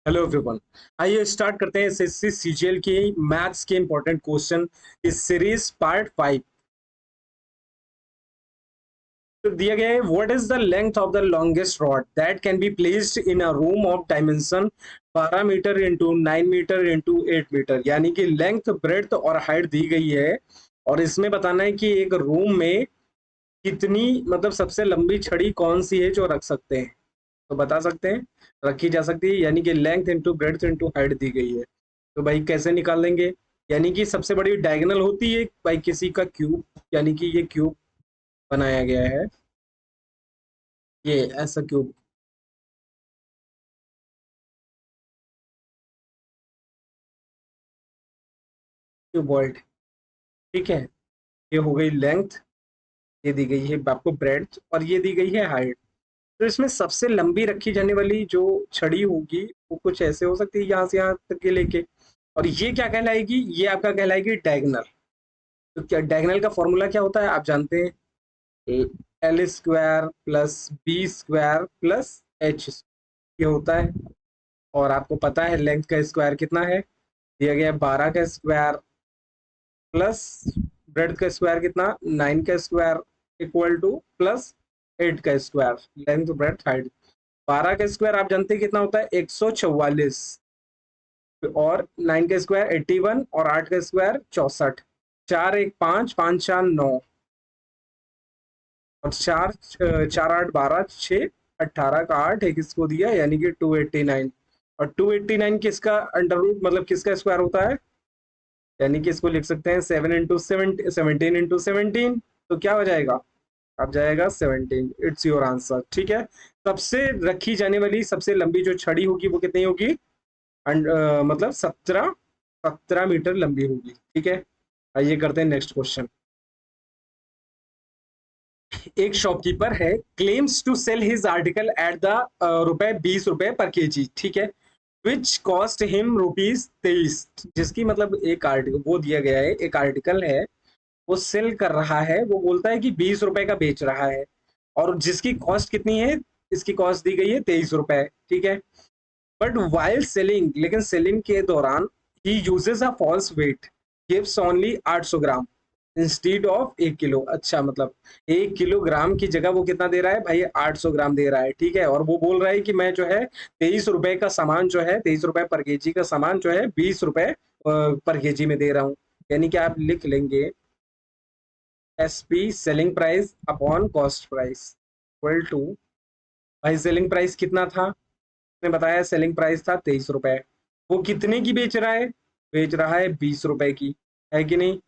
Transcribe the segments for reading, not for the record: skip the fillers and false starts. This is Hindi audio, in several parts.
Hello everyone. आइए स्टार्ट करते हैं एसएससी सीजीएल की मैथ्स के इंपॉर्टेंट क्वेश्चन इस सीरीज पार्ट 5। तो दिया गया है what is the length of the longest rod that can be placed in a room of dimension 12 metre into 9 metre into 8 metre, यानी कि लेंथ ब्रेड्थ और हाइट दी गई है और इसमें बताना है कि एक रूम में कितनी मतलब सबसे लंबी छड़ी कौन सी है जो रख सकते हैं। तो बता सकते हैं, रखी जा सकती है, यानी कि length into breadth into height दी गई है। तो भाई कैसे निकाल लेंगे? यानी कि सबसे बड़ी डायगोनल होती है भाई किसी का क्यूब, यानी कि ये क्यूब बनाया गया है, ये ऐसा क्यूब क्यूबॉइड। ठीक है, ये हो गई लेंथ, ये दी गई है आपको ब्रेड्थ और ये दी गई है हाइट। तो इसमें सबसे लंबी रखी जाने वाली जो छड़ी होगी वो कुछ ऐसे हो सकती है, यहाँ से यहाँ तक के लेके। और ये क्या कहलाएगी? ये आपका कहलाएगी डायगोनल। तो क्या डायगोनल का फॉर्मूला क्या होता है आप जानते हैं? L square plus B square plus H, ये होता है। और आपको पता है लेंथ का स्क्वायर कितना है? दिया गया है 12 का स्क्वायर प्लस ब्रेड का स्क्वायर कितना, 9 का स्क्वायर इक्वल टू प्लस 8 का स्क्वायर। लेंथ ब्रेड हाइट 12 का स्क्वायर आप जानते हैं कितना होता है? 144। और 9 का स्क्वायर 81 और 8 का स्क्वायर 64। 4 1 5 5 4 9 और 4 4 8 12 6 18 का 8 एक इसको दिया, यानी कि 289। और 289 किसका अंडर रूट मतलब किसका स्क्वायर होता है? यानी कि इसको लिख सकते हैं 7 इंटू 17 इंटू 17। तो क्या हो जाएगा? अब जाएगा 17। It's your answer. ठीक है, सबसे रखी जाने वाली सबसे लंबी जो छड़ी होगी वो कितनी होगी? मतलब 17 मीटर लंबी होगी। ठीक है, आइए करते हैं नेक्स्ट क्वेश्चन। एक शॉपकीपर है, claims to sell his article at the ₹20 per KG. ठीक है, विच कॉस्ट हिम ₹23। जिसकी मतलब एक आर्टिकल वो दिया गया है, एक आर्टिकल है वो सेल कर रहा है, वो बोलता है कि ₹20 का बेच रहा है और जिसकी कॉस्ट कितनी है? इसकी कॉस्ट दी गई है ₹23। ठीक है, बट वाइल सेलिंग, लेकिन सेलिंग के दौरान ही uses a false weight, gives only 800 gram instead of 1 kilo. अच्छा, मतलब 1 किलोग्राम की जगह वो कितना दे रहा है भाई? 800 ग्राम दे रहा है। ठीक है, और वो बोल रहा है कि मैं जो है ₹23 का सामान जो है, ₹23 पर केजी का सामान जो है ₹20 पर केजी में दे रहा हूँ। यानी कि आप लिख लेंगे SP selling price upon cost price equal to, भाई सेलिंग प्राइस कितना था? ने बताया सेलिंग प्राइस था ₹23। वो कितने की बेच रहा है? बेच रहा है ₹20 की, है कि नहीं?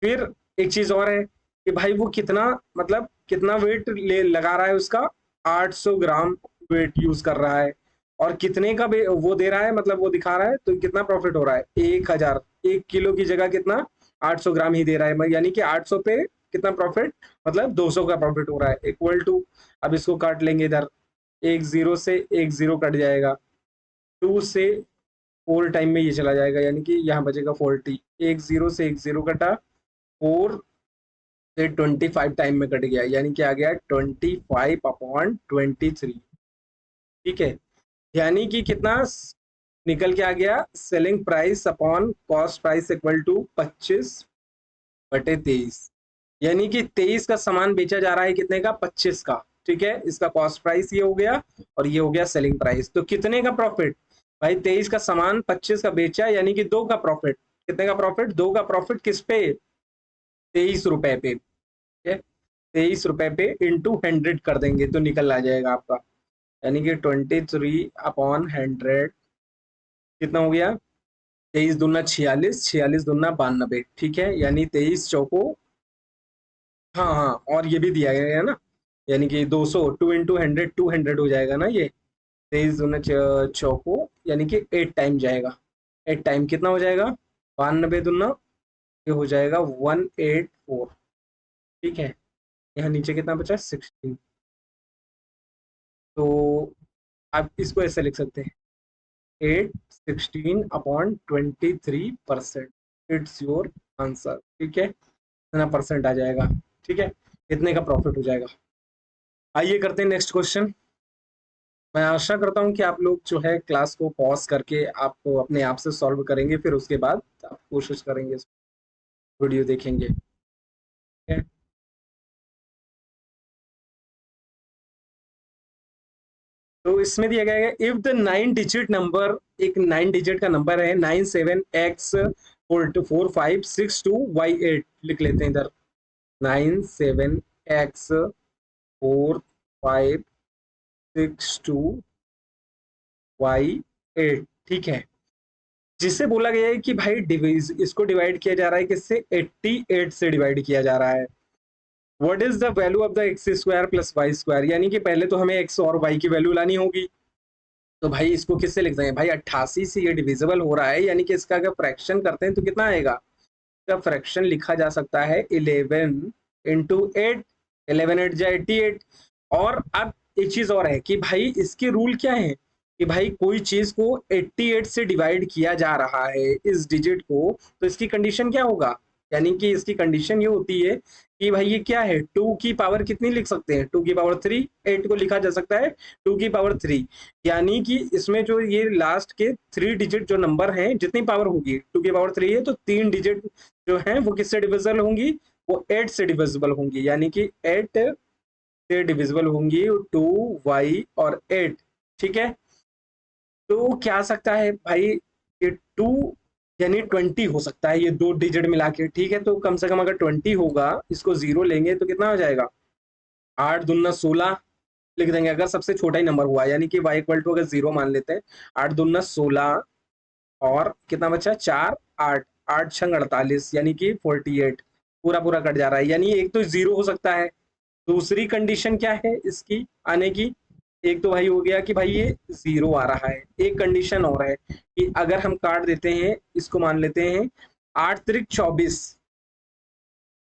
फिर एक चीज और है कि भाई वो कितना मतलब कितना वेट ले लगा रहा है उसका? 800 ग्राम वेट यूज कर रहा है और कितने का वो दे रहा है, मतलब वो दिखा रहा है, तो कितना प्रॉफिट हो रहा है? 1000। 1 किलो की जगह कितना? 800 ग्राम ही दे रहा है, यानी कि 800 पे कितना प्रॉफिट? मतलब 200 का प्रॉफिट हो रहा है इक्वल टू। अब इसको काट लेंगे इधर, एक जीरो से एक जीरो कट जाएगा, 2 से 4 टाइम में ये चला जाएगा, यानी कि यहाँ बचेगा 40। एक जीरो से एक जीरो कटा, 4 से 25 टाइम में कट गया, यानी कि आ गया 25/23। ठीक है, यानी कि कितना निकल के आ गया? Selling price upon cost price equal to 25/23। यानी कि 23 का सामान बेचा जा रहा है कितने का? 25 का। ठीक है, इसका कॉस्ट प्राइस ये हो गया और ये हो गया सेलिंग प्राइस। तो कितने का प्रॉफिट भाई? 23 का सामान 25 का बेचा, यानी कि 2 का प्रॉफिट। कितने का प्रॉफिट? 2 का प्रॉफिट किस पे? ₹23 पे। ठीक है, ₹23 पे इंटू 100 कर देंगे तो निकल आ जाएगा आपका, यानी कि 23/100 कितना हो गया? 23 दूना 46, 46 दूना 92। ठीक है, यानी 23 चौको, हाँ हाँ, और ये भी दिया गया है ना, यानी कि 200, 2 इंटू 100 200 हो जाएगा ना ये। 23 दूना चौको, यानी कि 8 टाइम जाएगा। 8 टाइम कितना हो जाएगा? 92 दूना, ये हो जाएगा 184। ठीक है, यहाँ नीचे कितना बचा? 16। तो आप इसको ऐसे लिख सकते हैं 8 16/23%। It's your answer. ठीक है, इतना परसेंट आ जाएगा। ठीक है, इतने का प्रॉफिट हो जाएगा। आइए करते हैं नेक्स्ट क्वेश्चन। मैं आशा करता हूँ कि आप लोग जो है क्लास को पॉज करके आपको अपने आप से सॉल्व करेंगे, फिर उसके बाद आप कोशिश करेंगे, वीडियो देखेंगे। ठीक है? तो इसमें दिया गया है इफ द 9 डिजिट नंबर, एक 9 डिजिट का नंबर है 97x4562y8, लिख लेते हैं इधर 97x4562y8, ठीक है। जिससे बोला गया है कि भाई डिविज इसको डिवाइड किया जा रहा है किससे, 88 से डिवाइड किया जा रहा है। What is the value of the x square plus y square, यानी कि पहले तो हमें एक्स और वाई की वैल्यू लानी होगी। तो भाई इसको किससे लिख देंगे भाई, 88 से ये डिविजिबल हो रहा है, यानी कि इसका अगर फ्रैक्शन करते हैं तो कितना आएगा, इसका फ्रैक्शन लिखा जा सकता है 11 × 8, 11 8 जा 88। और अब एक चीज और है कि भाई इसके रूल क्या है कि भाई कोई चीज को 88 से डिवाइड किया जा रहा है इस डिजिट को, तो इसकी कंडीशन क्या होगा, यानी कि इसकी कंडीशन ये होती है कि भाई ये क्या है, 2 की पावर कितनी लिख सकते हैं, 2 की पावर 3, 8 को लिखा जा सकता है 2 की पावर 3, यानी कि इसमें जो ये लास्ट के 3 डिजिट जो नंबर हैं जितनी पावर होगी 2 की पावर 3 है, तो 3 डिजिट जो हैं वो किससे डिविजिबल होंगी, वो 8 से डिविजिबल होंगी, यानी कि 8 से डिविजिबल होंगी 2y और 8, ठीक है। तो क्या आ सकता है भाई, ये 2 यानी 20 हो सकता है, ये दो डिजिट मिला के, ठीक है। तो कम से कम अगर 20 होगा, इसको जीरो लेंगे तो कितना हो जाएगा, 8 दूना 16 लिख देंगे अगर सबसे छोटा ही नंबर हुआ, यानी कि y इक्वल टू अगर जीरो मान लेते हैं, 8 दूना 16 और कितना बचा 4 8, 8 छंग 48, यानी कि 48, पूरा पूरा कट जा रहा है, यानी एक तो जीरो हो सकता है। दूसरी कंडीशन क्या है इसकी आने की, एक तो भाई हो गया कि भाई ये जीरो आ रहा है, एक कंडीशन और है कि अगर हम काट देते हैं, इसको मान लेते हैं 8 त्रिक 24,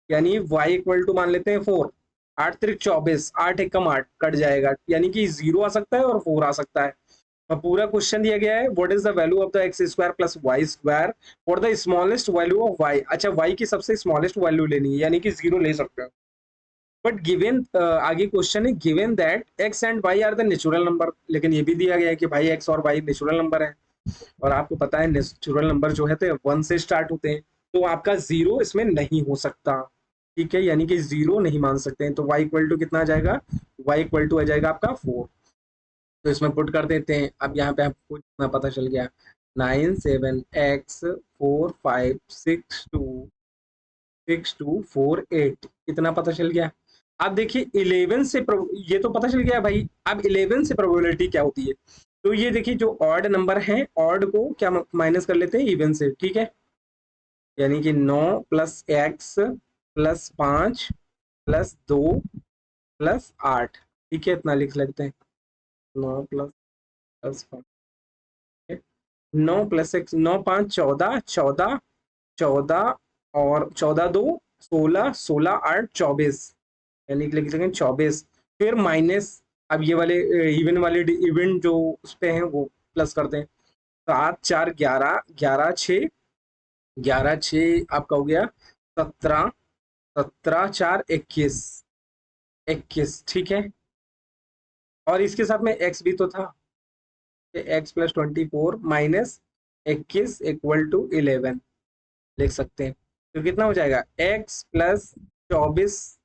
यानी y इक्वल टू मान लेते हैं 4, 8 त्रिक 24, 8 एकम 8 कट जाएगा, यानी कि जीरो आ सकता है और 4 आ सकता है। और पूरा क्वेश्चन दिया गया है what is the value of the x square plus y square for the smallest value of y, अच्छा वाई की सबसे स्मॉलेस्ट वैल्यू लेनी है, यानी कि जीरो ले सकते हो। बट गिवन आगे क्वेश्चन है given that x and y are the natural number, लेकिन ये भी दिया गया है कि भाई एक्स और वाई नेचुरल नंबर है, और आपको पता है नेचुरल नंबर जो है तो 1 से स्टार्ट होते हैं, तो आपका जीरो इसमें नहीं हो सकता, ठीक है, यानी कि जीरो नहीं मान सकते हैं। तो y इक्वल टू कितना आ जाएगा, y इक्वल टू आ जाएगा आपका 4। तो इसमें पुट कर देते हैं, अब यहाँ पे आपको कितना पता चल गया, 97x45626248, इतना पता चल गया। अब देखिए 11 से ये तो पता चल गया भाई, अब 11 से प्रोबेबिलिटी क्या होती है, तो ये देखिए जो ऑड नंबर है ऑड को क्या माइनस कर लेते हैं इवन से, ठीक है, यानी कि 9 + x + 5 + 2 + 8, ठीक है, इतना लिख लेते हैं 9 + 5, 9 + x, 9 5 14, 14 14 और 14 2 16, 16 8 24, यानी कि लिख लेंगे 24, फिर माइनस, अब ये वाले इवन वाले इवन जो उस पे हैं वो प्लस करते हैं, 7 4 11, 11 6, 11 6 आपका हो गया 17, 17 4 21, 21, ठीक है। और इसके साथ में x भी तो था, x + 24 माइनस 21 इक्वल टू 11 लिख सकते हैं। तो कितना हो जाएगा, x + 24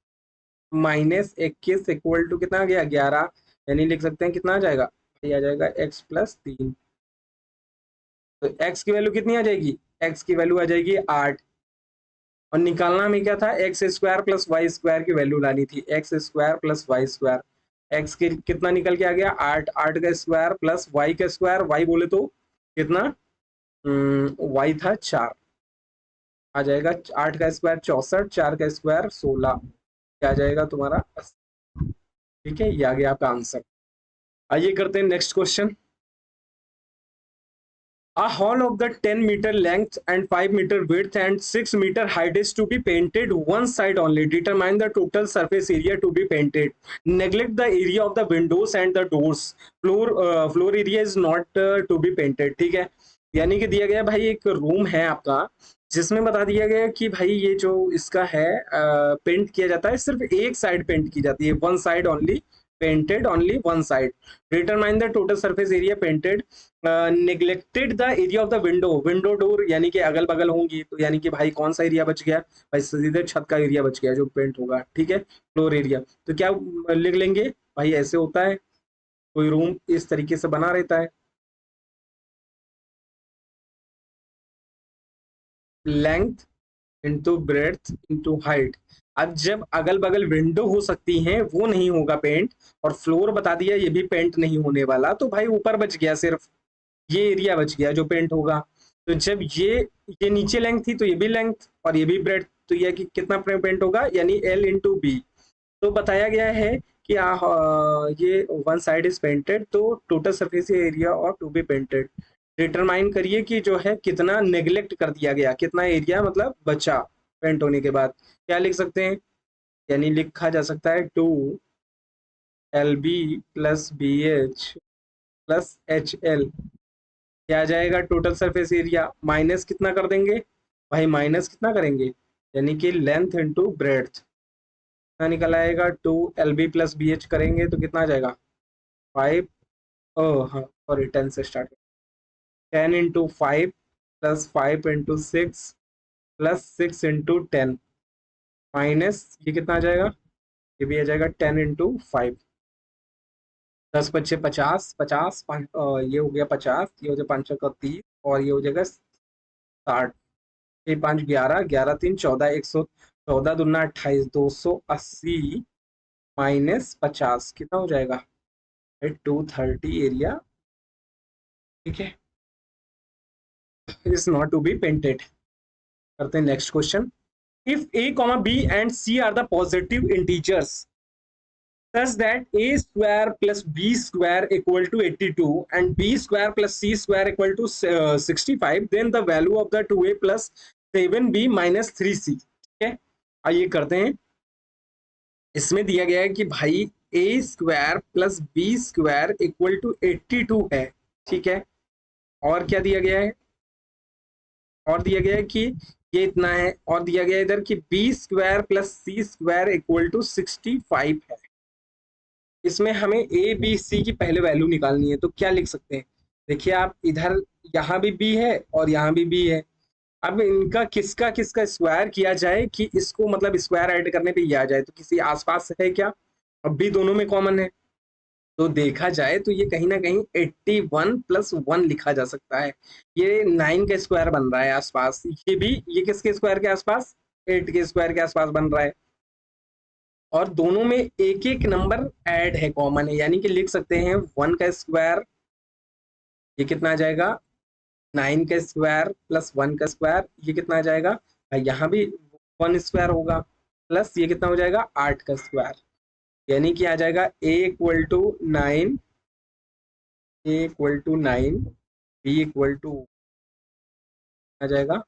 माइनस 21 इक्वल टू कितना आ गया 11, यानी लिख सकते हैं कितना आ जाएगा, ये आ जाएगा x + 3। तो x की वैल्यू कितनी आ जाएगी, x की वैल्यू आ जाएगी 8, और निकालना में क्या था, x square plus y square value वैल्यू लानी थी, x square plus y square, x के कितना निकल के आ गया 8, 8 का स्क्वायर प्लस वाई का स्क्वायर, वाई बोले तो कितना, वाई था 4, आ जाएगा 8 का स्क्वायर 64, 4 का स्क्वायर 16, क्या आ जाएगा तुम्हारा 80, ठीक है, ये आ गया आपका आंसर। आइए करते हैं next question. A hall of the 10-meter length and 5-meter width and 6-meter height is to be painted one side only. Determine the total surface area to be painted. Neglect the area of the windows and the doors. Floor area is not to be painted. ठीक है, यानी कि दिया गया भाई एक रूम है आपका, जिसमें बता दिया गया कि भाई ये जो इसका है पेंट किया जाता है, सिर्फ एक साइड पेंट की जाती है, one side only painted only one side. Determine the total surface area painted. Neglected the area of the window door, यानी कि अगल बगल होंगी, तो यानी कि भाई कौन सा एरिया बच गया भाई, सीधे छत का एरिया बच गया जो पेंट होगा, ठीक है, फ्लोर एरिया। तो क्या लिख लेंगे भाई, ऐसे होता है, कोई रूम इस तरीके से बना रहता है, length into breadth into height. अब जब अगल बगल विंडो हो सकती हैं वो नहीं होगा पेंट, और फ्लोर बता दिया ये भी पेंट नहीं होने वाला, तो भाई ऊपर बच गया सिर्फ ये एरिया बच गया जो पेंट होगा। तो जब ये नीचे लेंथ थी तो ये भी लेंथ और ये भी ब्रेड्थ, तो ये कि कितना पेंट होगा, यानी L इंटू बी। तो बताया गया है कि ये वन साइड इज पेंटेड, तो टोटल सरफेस एरिया और टू बी पेंटेड। डिटरमाइन करिए कि जो है कितना नेग्लेक्ट कर दिया गया, कितना एरिया मतलब बचा पेंट होने के बाद। क्या लिख सकते हैं, यानी लिखा जा सकता है 2 LB plus BH plus HL, क्या आ जाएगा टोटल सरफेस एरिया, माइनस कितना कर देंगे भाई, माइनस कितना करेंगे, यानी कि लेंथ इंटू ब्रेड्थ, कितना निकल आएगा 2 LB प्लस BH करेंगे तो कितना आ जाएगा 5, ओह हाँ सॉरी 10 से start, 10 into 5 plus 5 into 6 plus 6 into 10 minus ये कितना आ जाएगा, ये भी आ जाएगा 10 इंटू 5, 10 × 5 = 50, 50 ये हो गया 50, ये हो गया 5 का 30 और ये हो जाएगा 60, 6 × 5 = 11, 11 × 3 = 14, 114 दूना 28, 280 माइनस 50 कितना हो जाएगा 230 एरिया, ठीक है, is not to be painted. करते हैं next question. If A, B and C are the positive integers such that A square plus B square equal to 82 and B square plus C square equal to 65, then the value of the 2A plus 7B minus 3C, ठीक है। आइए करते हैं, इसमें दिया गया है कि भाई A square plus B square equal to 82 है, ठीक है, और क्या दिया गया है, और दिया गया है कि ये इतना है, और दिया गया है इधर कि B square plus C square equal to 65 है। इसमें हमें A B C की पहले वैल्यू निकालनी है, तो क्या लिख सकते हैं, देखिए आप इधर यहाँ भी B है और यहाँ भी B है, अब इनका किसका किसका स्क्वायर किया जाए कि इसको मतलब स्क्वायर ऐड करने पे ये आ जाए, तो किसी आसपास है क्या, अब भी दोनों में कॉमन है, तो देखा जाए तो ये कहीं ना कहीं 81 + 1 लिखा जा सकता है, ये 9 का स्क्वायर बन रहा है आसपास, ये भी ये किसके स्क्वायर के आसपास 8 के स्क्वायर के आसपास बन रहा है, और दोनों में एक एक नंबर ऐड है, कॉमन है, यानी कि लिख सकते हैं 1 का स्क्वायर ये कितना आ जाएगा 9 का स्क्वायर प्लस 1 का स्क्वायर ये कितना आ जाएगा, यहाँ भी 1 स्क्वायर होगा, प्लस ये कितना हो जाएगा 8 का स्क्वायर, यानी कि आ जाएगा A = 9, A = 9, B = आ जाएगा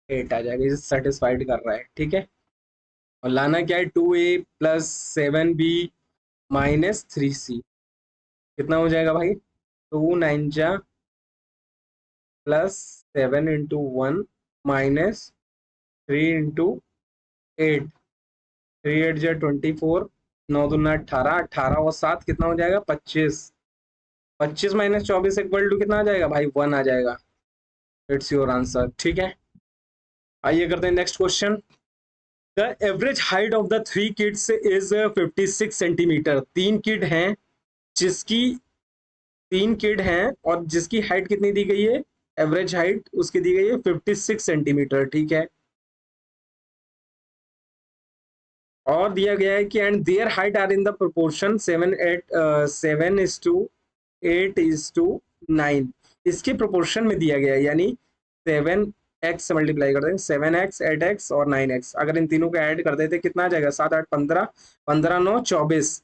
8 आ जाएगा, इसे सेटिस्फाइड कर रहा है, ठीक है। और लाना क्या है 2A plus 7B minus 3C, कितना हो जाएगा भाई 2 9 जा प्लस 7 इंटू 1 माइनस 3 इंटू 8, 3 8 जा 24, 9 दूना 18, 18 और 7 कितना हो जाएगा 25, 25 माइनस 24 इक्वल टू कितना आ जाएगा भाई 1 आ जाएगा, इट्स योर आंसर, ठीक है। आइए करते हैं next question. The average height of the 3 kids is 56 centimetre, 3 kid हैं जिसकी 3 किड हैं और जिसकी हाइट कितनी दी गई है, एवरेज हाइट उसकी दी गई है 56 सेंटीमीटर, ठीक है, और दिया गया है कि and their height are in the proportion 7:8:9, इसके प्रोपोर्शन में दिया गया है, यानी 7x से मल्टीप्लाई कर देंगे, 7x 8x और 9x, अगर इन तीनों को ऐड कर देते कितना आ जाएगा 7 8 15, 15 9 24,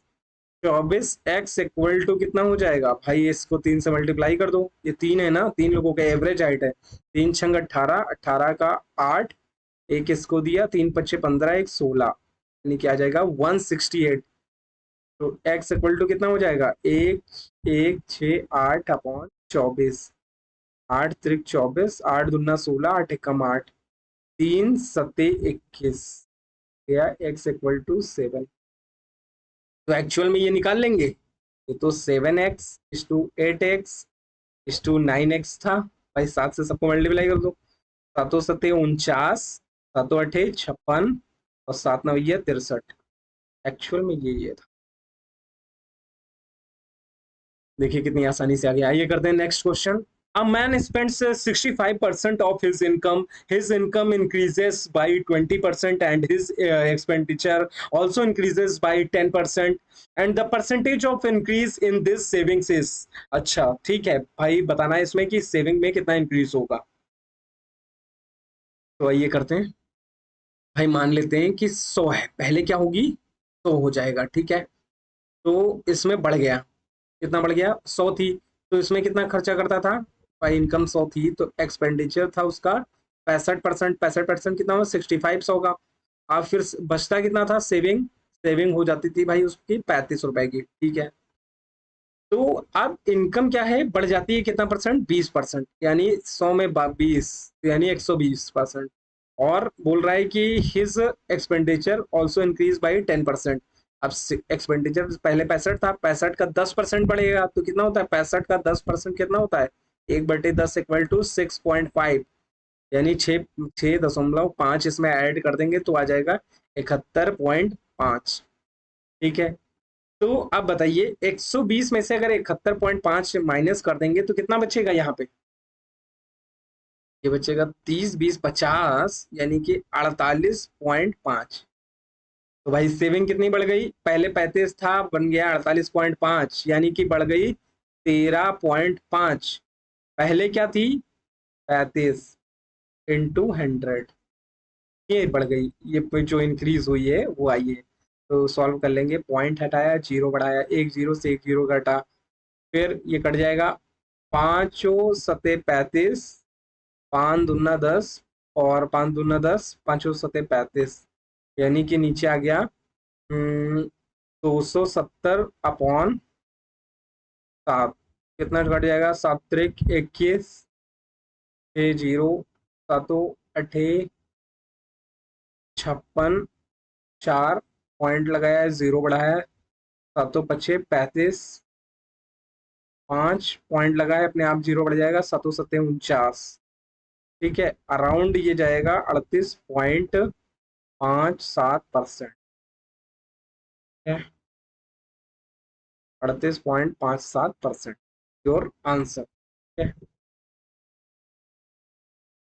24x इक्वल टू कितना हो जाएगा भाई, इसको 3 से मल्टीप्लाई कर दो, ये 3 है ना, 3 लोगों का एवरेज हाइट है, 3 छंग 18, 18 का 8, एक इसको दिया 3 5 15, 1 16, यानी क्या आ जाएगा 168, तो x इक्वल टू कितना हो जाएगा 1 1 6 8/24, 8 त्रिक 24, 8 दूना 16, 8 एकम 8, 3 7 21, या x इक्वल टू 7, तो एक्चुअल में ये निकाल लेंगे। ये तो 7x/8x/9x था भाई, 7 से सबको मल्टीप्लाई कर दो। 7 7 49, 7 8 56 और 7 9 63। एक्चुअल में ये था। देखिए कितनी आसानी से आ गया। आइए करते हैं next question. A man spends 65% of his income. His income increases by 20% and his expenditure also increases by 10%. And the percentage of increase in this savings is। अच्छा ठीक है भाई, बताना है इसमें कि सेविंग में कितना इंक्रीज होगा। तो आइए करते हैं। भाई मान लेते हैं कि 100 है, पहले क्या होगी, 100 हो जाएगा, ठीक है। तो इसमें बढ़ गया, कितना बढ़ गया, 100 थी, तो इसमें कितना खर्चा करता था भाई, इनकम 100 थी तो एक्सपेंडिचर था उसका 65%। 65% कितना हुआ, 65 का। अब फिर बचता कितना था, सेविंग। सेविंग हो जाती थी भाई उसकी 35 रुपए की, ठीक है। तो अब इनकम क्या है, बढ़ जाती है कितना परसेंट, 20%, यानी 100 में 20, यानी 120%। और बोल रहा है कि his expenditure also increase by 10%। अब एक्सपेंडिचर पहले 65 था, 65 का 10% बढ़ेगा तो कितना होता है, 65 का 10% कितना होता है, 1/10 इक्वल टू 6.5, यानी 6.5 इसमें ऐड कर देंगे तो आ जाएगा 71.5, ठीक है। तो अब बताइए 120 में से अगर 71.5 माइनस कर देंगे तो कितना बचेगा यहाँ पे, ये बचेगा 30 20 50, यानी कि 48.5। तो भाई सेविंग कितनी बढ़ गई, पहले 35 था बन गया 48.5, यानी कि बढ़ गई 13.5। पहले क्या थी, 35 × 100, ये बढ़ गई, ये जो इंक्रीज हुई है वो आई है। तो सॉल्व कर लेंगे, पॉइंट हटाया, जीरो बढ़ाया, एक जीरो से एक जीरो घटा, फिर ये कट जाएगा, 5×7 = 35, 5×2 = 10 और 5×2 = 10, 5×7 = 35, यानी कि नीचे आ गया 270/7। कितना कट जाएगा, 7×3 = 21, 6 0, 7 8 56, 4 पॉइंट लगाया है, जीरो बढ़ाया है, 7 5 35, 5 पॉइंट लगाए, अपने आप जीरो बढ़ जाएगा, 7 7 49, ठीक है। अराउंड ये जाएगा 38.57%, 38.57% योर आंसर, ठीक है।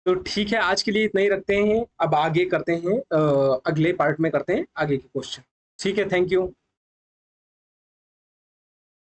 तो ठीक है, आज के लिए इतना ही रखते हैं, अब आगे करते हैं, अगले पार्ट में करते हैं आगे के क्वेश्चन, ठीक है। Thank you.